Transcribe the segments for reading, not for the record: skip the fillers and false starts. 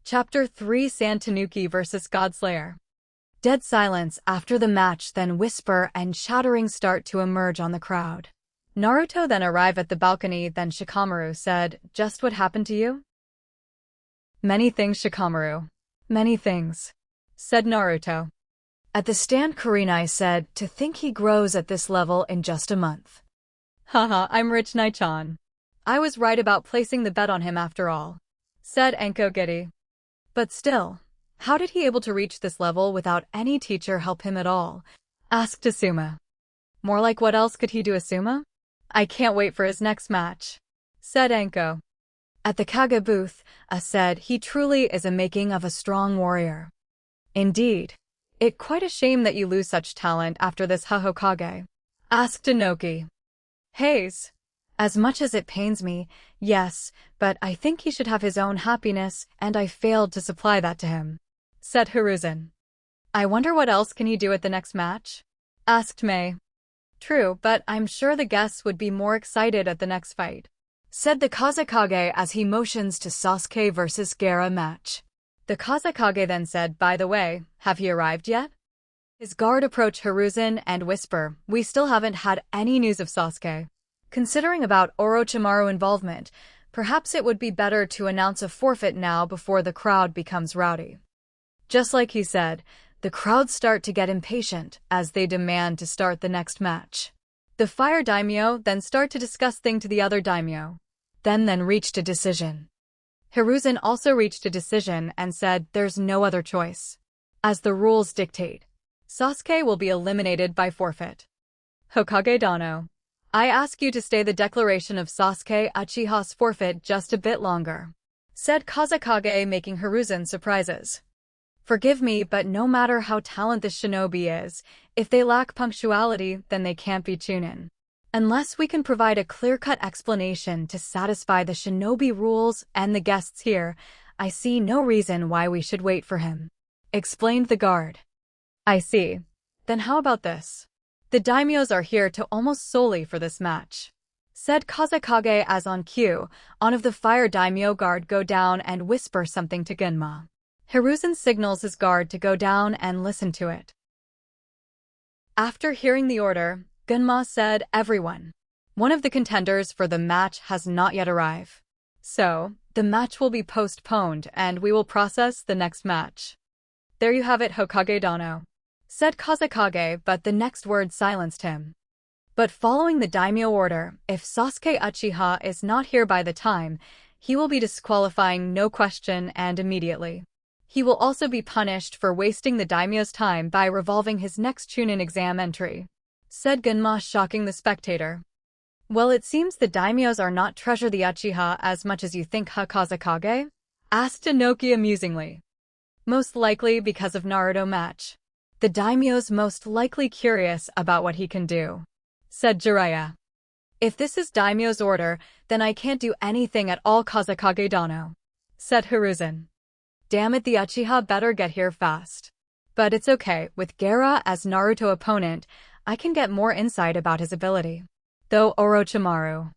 Chapter 3 Sand Tanuki vs. Godslayer. Dead silence after the match, then whisper and chattering start to emerge on the crowd. Naruto then arrived at the balcony, then Shikamaru said, "Just what happened to you?" "Many things, Shikamaru. Many things," said Naruto. At the stand, Kurenai said, "To think he grows at this level in just a month." "Haha, I'm rich, Nai-chan. I was right about placing the bet on him after all," said Anko Giddy. "But still, how did he able to reach this level without any teacher help him at all?" asked Asuma. "More like what else could he do, Asuma? I can't wait for his next match," said Anko. At the Kage booth, said, "He truly is a making of a strong warrior." "Indeed. It quite a shame that you lose such talent after this Hokage," asked Inoki. "Hayes. As much as it pains me, yes, but I think he should have his own happiness, and I failed to supply that to him," said Hiruzen. "I wonder what else can he do at the next match?" asked May. "True, but I'm sure the guests would be more excited at the next fight," said the Kazekage as he motions to Sasuke vs. Gaara match. The Kazekage then said, "By the way, have he arrived yet?" His guard approached Hiruzen and whisper, "We still haven't had any news of Sasuke. Considering about Orochimaru involvement, perhaps it would be better to announce a forfeit now before the crowd becomes rowdy." Just like he said, the crowd start to get impatient as they demand to start the next match. The fire daimyo then start to discuss things to the other daimyo. Then reached a decision. Hiruzen also reached a decision and said there's no other choice. As the rules dictate, Sasuke will be eliminated by forfeit. "Hokage Dano, I ask you to stay the declaration of Sasuke Uchiha's forfeit just a bit longer," said Kazekage, making Hiruzen surprises. "Forgive me, but no matter how talented this shinobi is, if they lack punctuality, then they can't be Chunin. Unless we can provide a clear-cut explanation to satisfy the shinobi rules and the guests here, I see no reason why we should wait for him," explained the guard. "I see. Then how about this? The daimyos are here to almost solely for this match," said Kazekage as on cue, one of the fire daimyo guard go down and whisper something to Gunma. Hiruzen signals his guard to go down and listen to it. After hearing the order, Gunma said, "Everyone. One of the contenders for the match has not yet arrived. So, the match will be postponed and we will process the next match." "There you have it, Hokage Dano," said Kazekage, but the next word silenced him. "But following the daimyo order, if Sasuke Uchiha is not here by the time, he will be disqualifying no question and immediately. He will also be punished for wasting the daimyo's time by revolving his next Chunin exam entry," said Gunma, shocking the spectator. "Well, it seems the daimyos are not treasure the Uchiha as much as you think, Kazekage?" asked Inoki amusingly. "Most likely because of Naruto match. The daimyo's most likely curious about what he can do," said Jiraiya. "If this is daimyo's order, then I can't do anything at all, Kazekage Dano," said Hiruzen. "Damn it, the Uchiha better get here fast. But it's okay, with Gaara as Naruto opponent, I can get more insight about his ability. Though Orochimaru.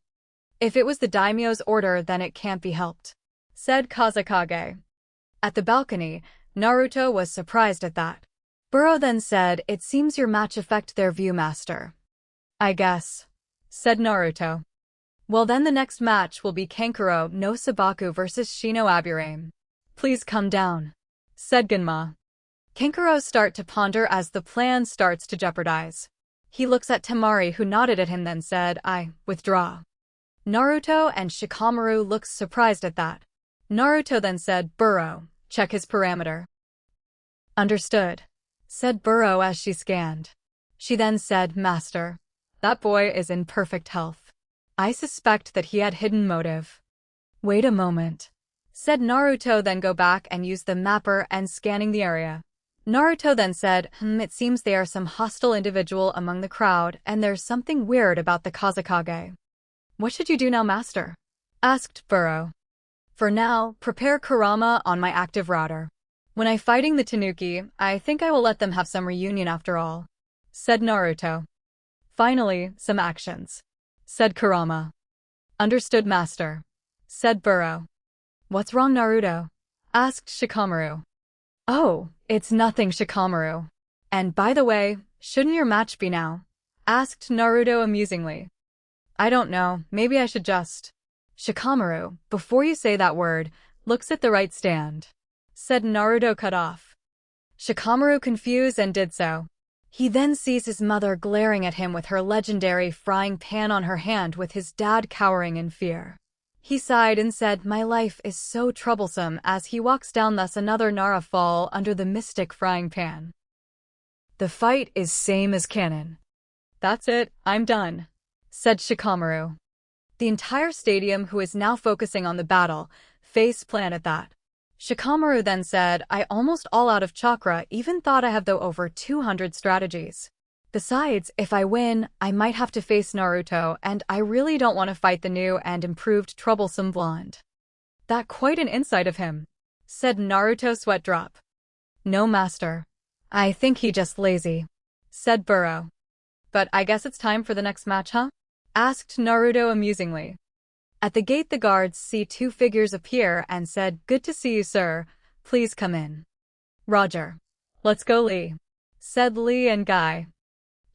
If it was the daimyo's order, then it can't be helped," said Kazekage. At the balcony, Naruto was surprised at that. Burrow then said, "It seems your match affect their view, master." "I guess," said Naruto. "Well then the next match will be Kankuro no Sabaku vs. Shino Aburame. Please come down," said Gunma. Kankuro start to ponder as the plan starts to jeopardize. He looks at Temari, who nodded at him, then said, "I withdraw." Naruto and Shikamaru looked surprised at that. Naruto then said, "Burrow, check his parameter." "Understood," said Burrow as she scanned. She then said, "Master, that boy is in perfect health. I suspect that he had hidden motive." "Wait a moment," said Naruto, then go back and use the mapper and scanning the area. Naruto then said, It seems they are some hostile individual among the crowd and there's something weird about the Kazekage." "What should you do now, master?" asked Burrow. "For now, prepare Kurama on my active router. When I fighting the Tanuki, I think I will let them have some reunion after all," said Naruto. "Finally, some actions," said Kurama. "Understood, master," said Burrow. "What's wrong, Naruto?" asked Shikamaru. Oh, it's nothing, Shikamaru. And by the way, shouldn't your match be now? Asked Naruto amusingly. I don't know, maybe I should just. Shikamaru, before you say that word, looks at the right stand. Said Naruto cut off. Shikamaru confused and did so. He then sees his mother glaring at him with her legendary frying pan on her hand with his dad cowering in fear. He sighed and said, my life is so troublesome as he walks down thus another Nara fall under the mystic frying pan. The fight is same as canon. That's it, I'm done, said Shikamaru. The entire stadium, who is now focusing on the battle, face plant at that. Shikamaru then said, I almost all out of chakra, even thought I have though over 200 strategies. Besides, if I win, I might have to face Naruto, and I really don't want to fight the new and improved troublesome blonde. That quite an insight of him, said Naruto sweat drop. No, master. I think he just lazy, said Burrow. But I guess it's time for the next match, huh? Asked Naruto amusingly. At the gate the guards see two figures appear and said, good to see you, sir. Please come in. Roger. Let's go, Lee, said Lee and Guy.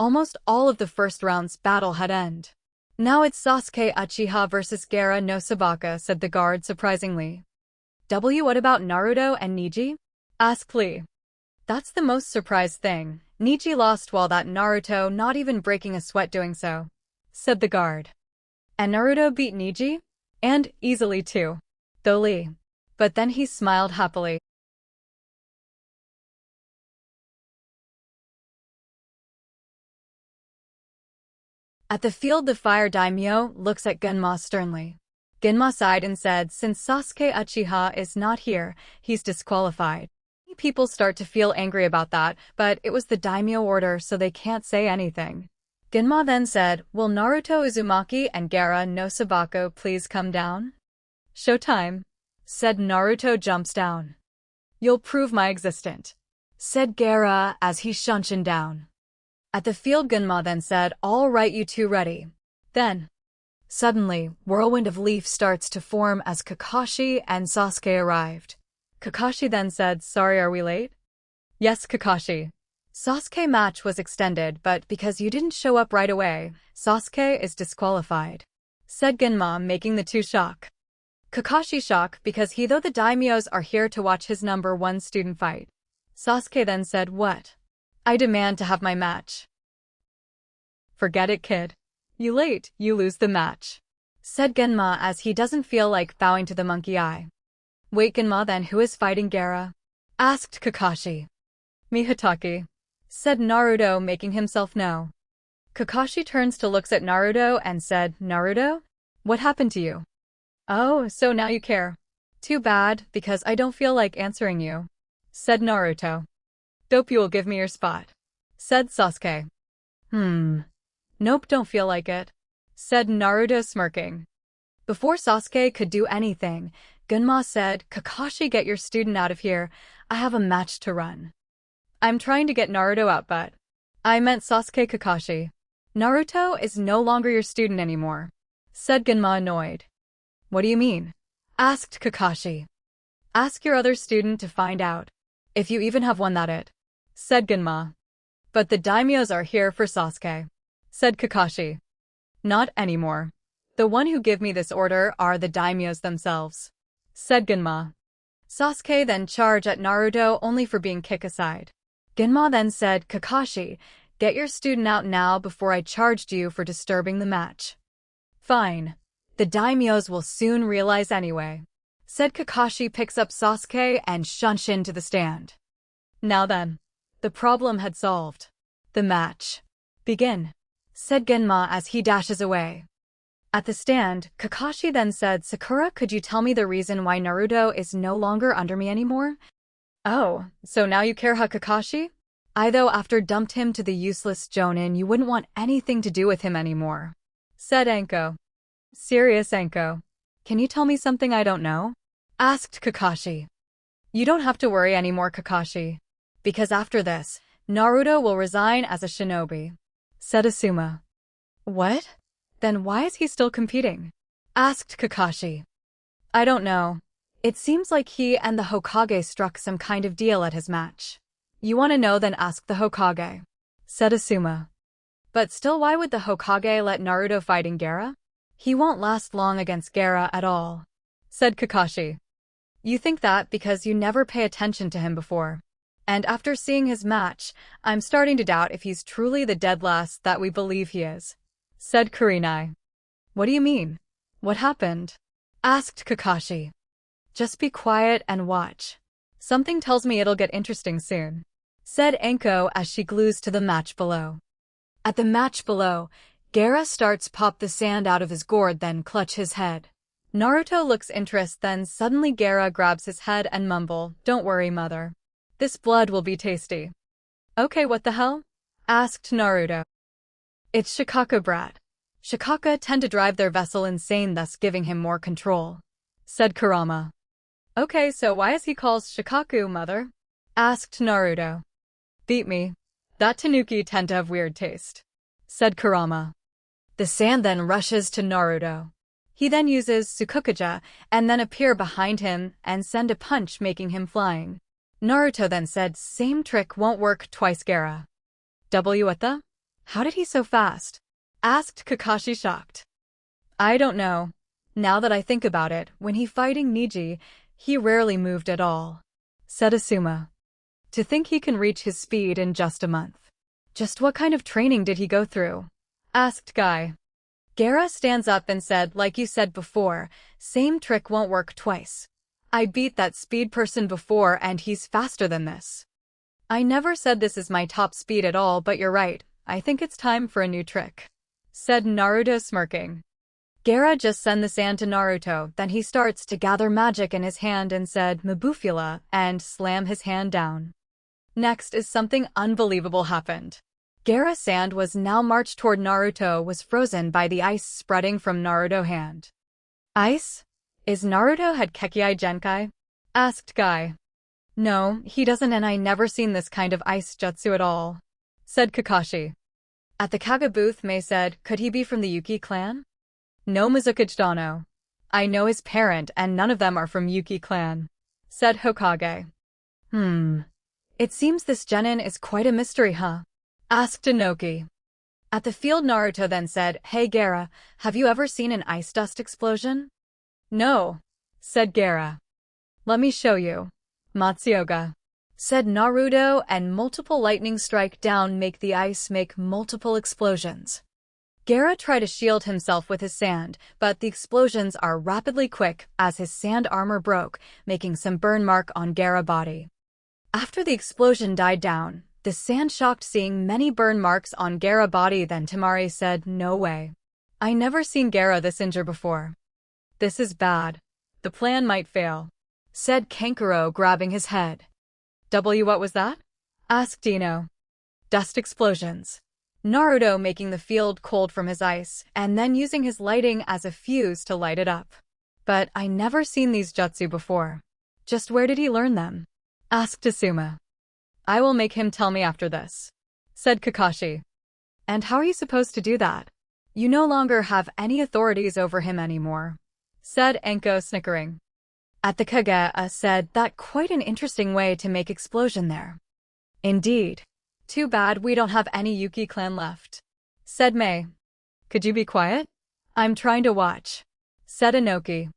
Almost all of the first round's battle had ended. Now it's Sasuke Uchiha versus Gaara no Sabaka, said the guard surprisingly. What about Naruto and Neji? Asked Lee. That's the most surprised thing. Neji lost while that Naruto not even breaking a sweat doing so, said the guard. And Naruto beat Neji? And easily too. Though Lee. But then he smiled happily. At the field the fire daimyo looks at Genma sternly. Genma sighed and said, since Sasuke Uchiha is not here, he's disqualified. People start to feel angry about that, but it was the daimyo order so they can't say anything. Genma then said, will Naruto Uzumaki and Gaara no Sabako please come down? Showtime, said Naruto jumps down. You'll prove my existence, said Gaara as he shunshin down. At the field Genma then said, all right, you two ready. Then, suddenly, whirlwind of leaf starts to form as Kakashi and Sasuke arrived. Kakashi then said, sorry, are we late? Yes, Kakashi. Sasuke match was extended, but because you didn't show up right away, Sasuke is disqualified, said Genma, making the two shock. Kakashi shock because he though the daimyos are here to watch his number one student fight. Sasuke then said, what? I demand to have my match. Forget it, kid. You late, you lose the match, said Genma as he doesn't feel like bowing to the monkey eye. Wait, Genma, then who is fighting Gaara? Asked Kakashi. Mihataki, said Naruto, making himself know. Kakashi turns to looks at Naruto and said, Naruto? What happened to you? Oh, so now you care. Too bad, because I don't feel like answering you, said Naruto. Hope you will give me your spot, said Sasuke. Nope, don't feel like it, said Naruto smirking. Before Sasuke could do anything, Genma said, Kakashi, get your student out of here. I have a match to run. I'm trying to get Naruto out, but I meant Sasuke. Kakashi. Naruto is no longer your student anymore, said Genma annoyed. What do you mean? Asked Kakashi. Ask your other student to find out. If you even have one, that it, said Genma. But the daimyos are here for Sasuke, said Kakashi. Not anymore. The one who give me this order are the daimyos themselves, said Genma. Sasuke then charged at Naruto only for being kicked aside. Genma then said, Kakashi, get your student out now before I charged you for disturbing the match. Fine. The daimyos will soon realize anyway, said Kakashi, picks up Sasuke and shunshin to the stand. Now then, the problem had solved. The match. Begin, said Genma as he dashes away. At the stand, Kakashi then said, Sakura, could you tell me the reason why Naruto is no longer under me anymore? Oh, so now you care, huh, Kakashi? I though after dumped him to the useless Jonin, you wouldn't want anything to do with him anymore, said Anko. Serious, Anko. Can you tell me something I don't know? Asked Kakashi. You don't have to worry anymore, Kakashi. Because after this, Naruto will resign as a shinobi, said Asuma. What? Then why is he still competing? Asked Kakashi. I don't know. It seems like he and the Hokage struck some kind of deal at his match. You want to know, then ask the Hokage, said Asuma. But still, why would the Hokage let Naruto fighting Gaara? He won't last long against Gaara at all, said Kakashi. You think that because you never pay attention to him before. And after seeing his match, I'm starting to doubt if he's truly the dead last that we believe he is, said Kurenai. What do you mean? What happened? Asked Kakashi. Just be quiet and watch. Something tells me it'll get interesting soon, said Anko as she glues to the match below. At the match below, Gaara starts pop the sand out of his gourd, then clutch his head. Naruto looks interest, then suddenly Gaara grabs his head and mumble, "Don't worry, mother. This blood will be tasty." Okay, what the hell? Asked Naruto. It's Shikaka, brat. Shikaka tend to drive their vessel insane, thus giving him more control, said Kurama. Okay, so why is he called Shikaku, mother? Asked Naruto. Beat me. That tanuki tend to have weird taste, said Kurama. The sand then rushes to Naruto. He then uses Tsukukaja and then appear behind him and send a punch, making him flying. Naruto then said, "Same trick won't work twice, Gaara." What the? How did he so fast? Asked Kakashi, shocked. I don't know. Now that I think about it, when he fighting Neji, he rarely moved at all, said Asuma. To think he can reach his speed in just a month. Just what kind of training did he go through? Asked Guy. Gaara stands up and said, like you said before, same trick won't work twice. I beat that speed person before and he's faster than this. I never said this is my top speed at all, but you're right. I think it's time for a new trick, said Naruto, smirking. Gaara just sent the sand to Naruto, then he starts to gather magic in his hand and said Mabufula and slam his hand down. Next is something unbelievable happened. Gaara's sand was now marched toward Naruto was frozen by the ice spreading from Naruto's hand. Ice? Is Naruto had Kekkai Genkai? Asked Guy. No, he doesn't, and I never seen this kind of ice jutsu at all, said Kakashi. At the Kage booth, Mei said, could he be from the Yuki clan? No, Mizukage. I know his parent and none of them are from Yuki clan, said Hokage. It seems this genin is quite a mystery, huh? Asked Inoki. At the field, Naruto then said, hey Gaara, have you ever seen an ice dust explosion? No, said Gaara. Let me show you. Matsuoga, said Naruto, and multiple lightning strike down make the ice make multiple explosions. Gaara tried to shield himself with his sand, but the explosions are rapidly quick as his sand armor broke, making some burn mark on Gaara's body. After the explosion died down, the sand shocked seeing many burn marks on Gaara's body. Then Temari said, no way. I never seen Gaara this injured before. This is bad. The plan might fail, said Kankuro, grabbing his head. What was that? Asked Ino. Dust explosions. Naruto making the field cold from his ice, and then using his lighting as a fuse to light it up. But I never seen these jutsu before. Just where did he learn them? Asked Asuma. I will make him tell me after this, said Kakashi. And how are you supposed to do that? You no longer have any authorities over him anymore, said Anko, snickering. At the Kage said that quite an interesting way to make explosion there. Indeed. Too bad we don't have any Yuki clan left, said Mei. Could you be quiet? I'm trying to watch, said Inoki.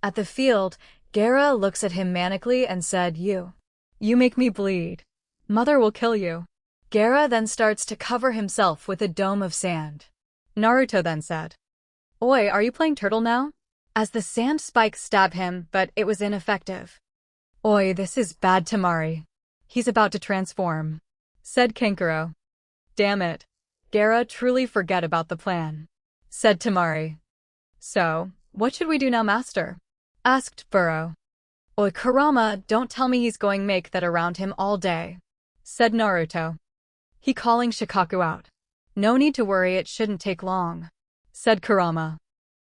At the field, Gaara looks at him manically and said, You make me bleed. Mother will kill you. Gaara then starts to cover himself with a dome of sand. Naruto then said, Oi, are you playing turtle now? As the sand spikes stab him, but it was ineffective. Oi, this is bad, Temari. He's about to transform, said Kankuro. Damn it. Gaara truly forget about the plan, said Temari. So, what should we do now, master? Asked Burrow. Oi, Kurama, don't tell me he's going make that around him all day, said Naruto. He calling Shikaku out. No need to worry, it shouldn't take long, said Kurama.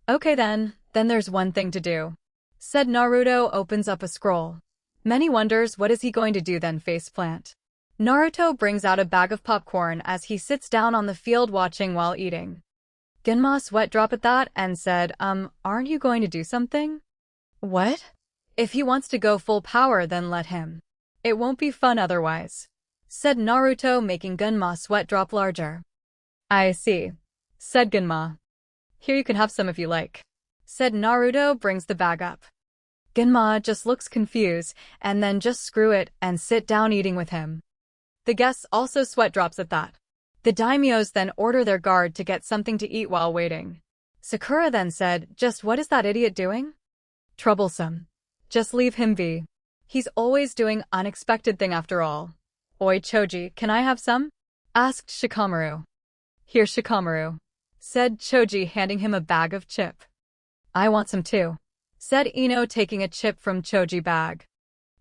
Okay then there's one thing to do, said Naruto, opens up a scroll. Many wonders what is he going to do then, faceplant. Naruto brings out a bag of popcorn as he sits down on the field watching while eating. Genma sweat drop at that and said, aren't you going to do something? What? If he wants to go full power, then let him. It won't be fun otherwise, said Naruto, making Gunma's sweat drop larger. I see, said Gunma. Here, you can have some if you like, said Naruto, brings the bag up. Gunma just looks confused and then just screw it and sit down eating with him. The guests also sweat drops at that. The daimyos then order their guard to get something to eat while waiting. Sakura then said, just what is that idiot doing? Troublesome. Just leave him be. He's always doing unexpected thing after all. Oi Choji, can I have some? Asked Shikamaru. Here Shikamaru, said Choji, handing him a bag of chip. I want some too, said Ino, taking a chip from Choji bag.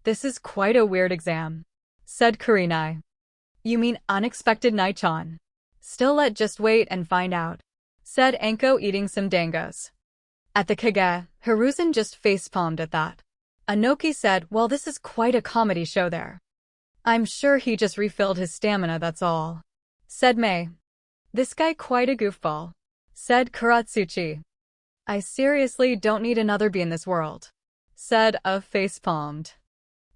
This is quite a weird exam, said Kurenai. You mean unexpected Nai-chan? Still, let's just wait and find out, said Anko, eating some dangos. At the Kage, Hiruzen just facepalmed at that. Anoki said, well, this is quite a comedy show there. I'm sure he just refilled his stamina, that's all, said Mei. This guy quite a goofball, said Kuratsuchi. I seriously don't need another bee in this world, said a facepalmed.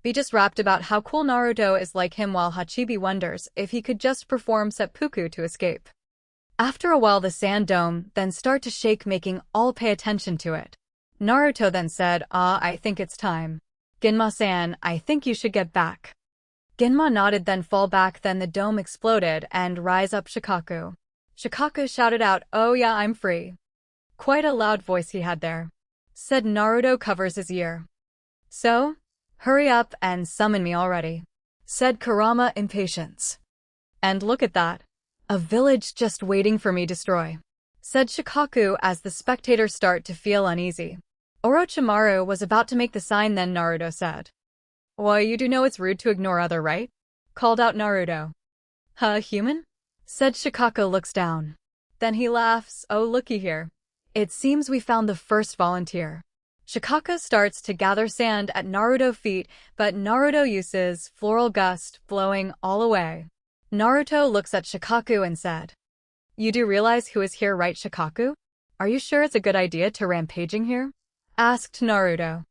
Be just rapped about how cool Naruto is like him, while Hachibi wonders if he could just perform seppuku to escape. After a while, the sand dome then start to shake, making all pay attention to it. Naruto then said, I think it's time. Ginma-san, I think you should get back. Ginma nodded, then fall back, then the dome exploded and rise up Shikaku. Shikaku shouted out, oh yeah, I'm free. Quite a loud voice he had there, said Naruto, covers his ear. So? Hurry up and summon me already, said Kurama, impatience. And look at that. A village just waiting for me destroy, said Shikaku, as the spectators start to feel uneasy. Orochimaru was about to make the sign, then Naruto said, well, you do know it's rude to ignore other, right? Called out Naruto. Huh, human? Said Shikaku, looks down. Then he laughs, oh looky here. It seems we found the first volunteer. Shikaku starts to gather sand at Naruto's feet, but Naruto uses floral gust, blowing all away. Naruto looks at Shikaku and said, you do realize who is here, right, Shikaku? Are you sure it's a good idea to rampaging here? Asked Naruto.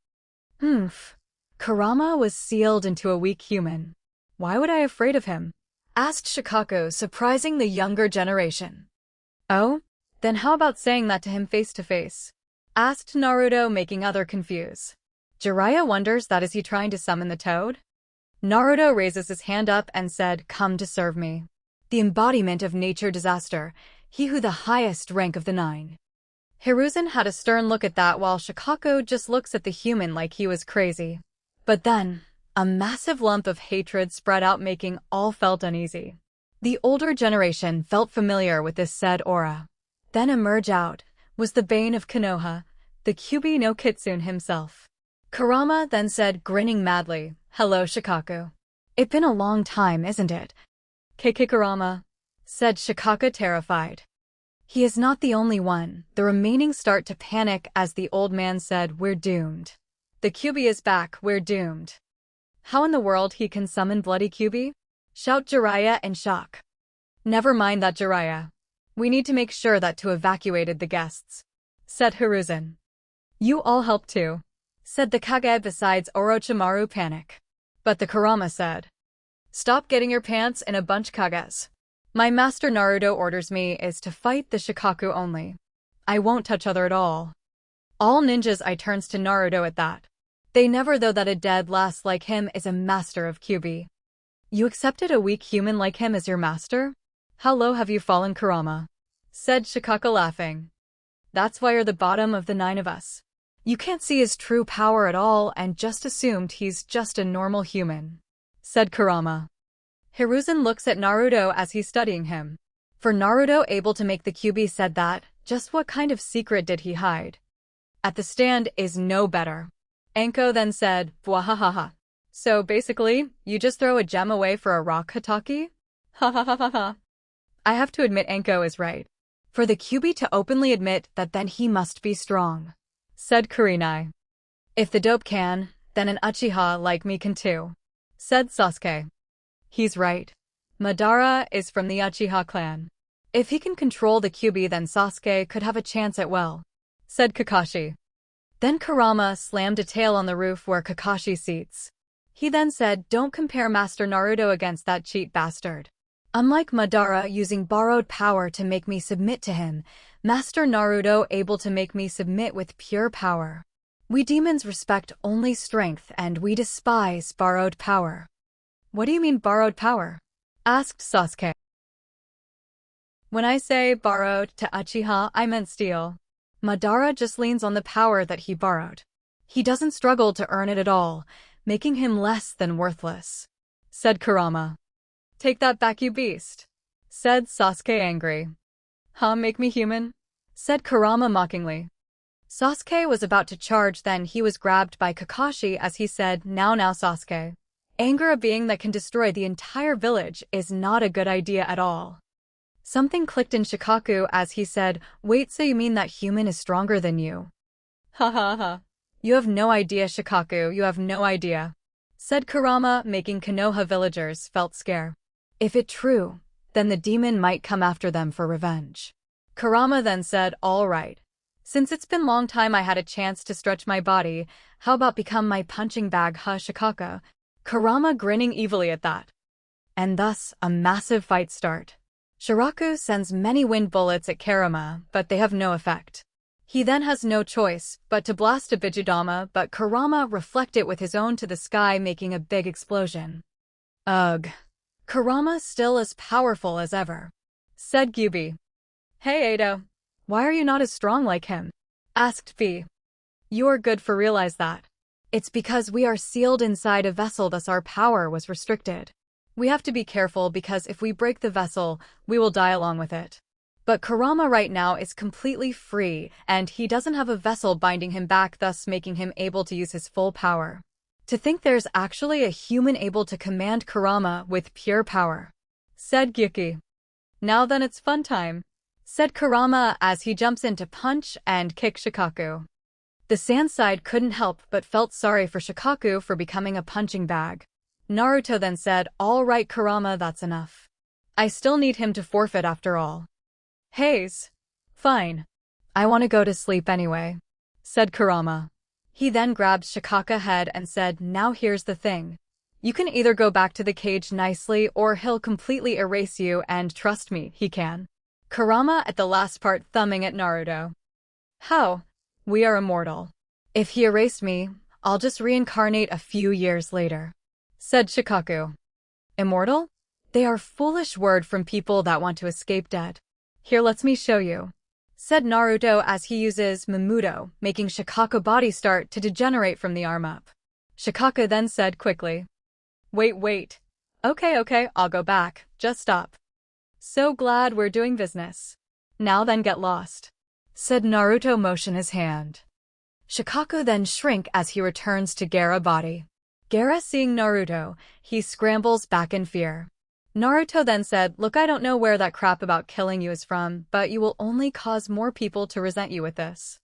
Kurama was sealed into a weak human. Why would I afraid of him? Asked Shikaku, surprising the younger generation. Oh? Then how about saying that to him face to face? Asked Naruto, making other confused. Jiraiya wonders, that is he trying to summon the toad? Naruto raises his hand up and said, come to serve me. The embodiment of nature disaster, he who the highest rank of the 9. Hiruzen had a stern look at that, while Shikaku just looks at the human like he was crazy. But then, a massive lump of hatred spread out, making all felt uneasy. The older generation felt familiar with this said aura. Then emerge out was the bane of Konoha, the Kyuubi no Kitsune himself. Kurama then said, grinning madly, hello Shikaku. It's been a long time, isn't it? Kurama, said Shikaku, terrified. He is not the only one. The remaining start to panic as the old man said, we're doomed. The Kyuubi is back, we're doomed. How in the world he can summon bloody Kyuubi? Shout Jiraiya in shock. Never mind that, Jiraiya. We need to make sure that to evacuated the guests, said Hiruzen. You all help too, said the Kage, besides Orochimaru panic. But the Kurama said, stop getting your pants in a bunch, Kages. My master Naruto orders me is to fight the Shikaku only. I won't touch other at all. All ninjas, I turns to Naruto at that. They never though that a dead last like him is a master of Kyuubi. You accepted a weak human like him as your master? How low have you fallen, Kurama? Said Shikaku, laughing. That's why you're the bottom of the 9 of us. You can't see his true power at all and just assumed he's just a normal human, said Kurama. Hiruzen looks at Naruto as he's studying him. For Naruto able to make the Kyuubi said that, just what kind of secret did he hide? At the stand is no better. Anko then said, bwahahaha. So basically, you just throw a gem away for a rock, Hataki? Ha ha ha ha ha. I have to admit Anko is right. For the Kyuubi to openly admit that, then he must be strong, said Kurenai. If the dope can, then an Uchiha like me can too, said Sasuke. He's right. Madara is from the Uchiha clan. If he can control the Kyuubi, then Sasuke could have a chance at well, said Kakashi. Then Kurama slammed a tail on the roof where Kakashi sits. He then said, "Don't compare Master Naruto against that cheat bastard. Unlike Madara using borrowed power to make me submit to him, Master Naruto able to make me submit with pure power. We demons respect only strength and we despise borrowed power." "What do you mean borrowed power?" asked Sasuke. "When I say borrowed to Uchiha, I meant steal. Madara just leans on the power that he borrowed. He doesn't struggle to earn it at all, making him less than worthless," said Kurama. "Take that back, you beast," said Sasuke angry. "Huh, make me human?" said Kurama mockingly. Sasuke was about to charge, then he was grabbed by Kakashi as he said, Now Sasuke. Anger a being that can destroy the entire village is not a good idea at all." Something clicked in Shikaku as he said, "Wait, so you mean that human is stronger than you?" "Ha ha ha. You have no idea, Shikaku, you have no idea," said Kurama, making Konoha villagers felt scared. If it true, then the demon might come after them for revenge. Kurama then said, "All right. Since it's been long time I had a chance to stretch my body, how about become my punching bag, huh, Shikaku?" Kurama grinning evilly at that. And thus, a massive fight start. Shiraku sends many wind bullets at Kurama, but they have no effect. He then has no choice but to blast a Bijudama, but Kurama reflect it with his own to the sky, making a big explosion. "Ugh. Kurama still as powerful as ever," said Gyubi. "Hey Ado, why are you not as strong like him?" asked V. "You're good for realize that. It's because we are sealed inside a vessel, thus our power was restricted. We have to be careful because if we break the vessel, we will die along with it. But Kurama right now is completely free, and he doesn't have a vessel binding him back, thus making him able to use his full power. To think there's actually a human able to command Kurama with pure power," said Gyuki. "Now then it's fun time," said Kurama as he jumps in to punch and kick Shikaku. The sand side couldn't help but felt sorry for Shikaku for becoming a punching bag. Naruto then said, "All right Kurama, that's enough. I still need him to forfeit after all." "Haze. Fine. I want to go to sleep anyway," said Kurama. He then grabbed Shikaku's head and said, "Now here's the thing. You can either go back to the cage nicely or he'll completely erase you, and trust me, he can." Kurama at the last part thumbing at Naruto. "How? We are immortal. If he erased me, I'll just reincarnate a few years later," said Shikaku. "Immortal? They are foolish word from people that want to escape dead. Here, let me show you," said Naruto as he uses Mamuto, making Shikaku's body start to degenerate from the arm up. Shikaku then said quickly, Wait. Okay, I'll go back. Just stop. So glad we're doing business. Now then get lost," said Naruto, motion his hand. Shikaku then shrink as he returns to Gaara body. Gaara seeing Naruto, he scrambles back in fear. Naruto then said, "Look, I don't know where that crap about killing you is from, but you will only cause more people to resent you with this."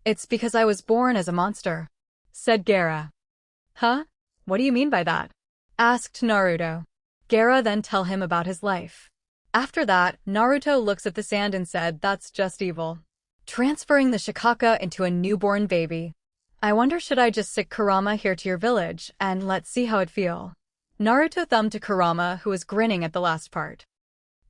"It's because I was born as a monster," said Gaara. "Huh? What do you mean by that?" asked Naruto. Gaara then tell him about his life. After that, Naruto looks at the sand and said, "That's just evil." Transferring the Shikaku into a newborn baby. "I wonder should I just sick Kurama here to your village, and let's see how it feel." Naruto thumbed to Kurama, who was grinning at the last part.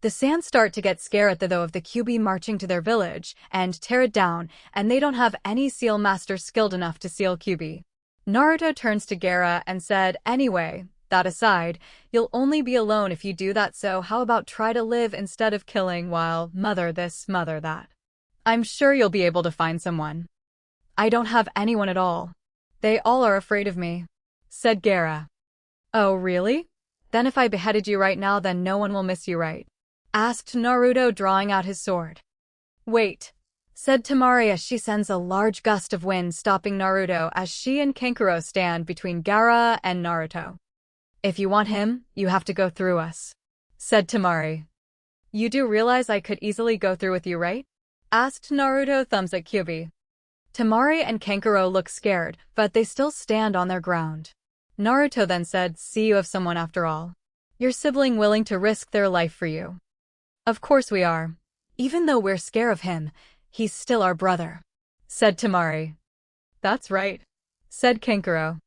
The sand start to get scared at the though of the Kyuubi marching to their village and tear it down, and they don't have any seal master skilled enough to seal Kyuubi. Naruto turns to Gaara and said, "Anyway, that aside, you'll only be alone if you do that, so how about try to live instead of killing while mother this, mother that. I'm sure you'll be able to find someone." "I don't have anyone at all. They all are afraid of me," said Gaara. "Oh, really? Then if I beheaded you right now, then no one will miss you, right?" asked Naruto, drawing out his sword. "Wait," said Temari as she sends a large gust of wind, stopping Naruto as she and Kankuro stand between Gaara and Naruto. "If you want him, you have to go through us," said Temari. "You do realize I could easily go through with you, right?" asked Naruto, thumbs at Kyuubi. Temari and Kankuro look scared, but they still stand on their ground. Naruto then said, "See, you have someone after all. Your sibling willing to risk their life for you." "Of course we are. Even though we're scared of him, he's still our brother," said Temari. That's right, said Kankuro.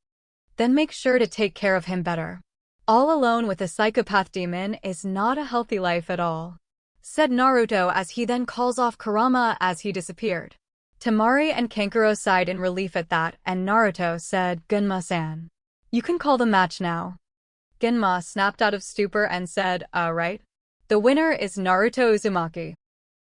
Then make sure to take care of him better. All alone with a psychopath demon is not a healthy life at all, said Naruto as he then calls off Kurama as he disappeared. Temari and Kankuro sighed in relief at that, and Naruto said, "Gunma-san, you can call the match now." Genma snapped out of stupor and said, right. The winner is Naruto Uzumaki.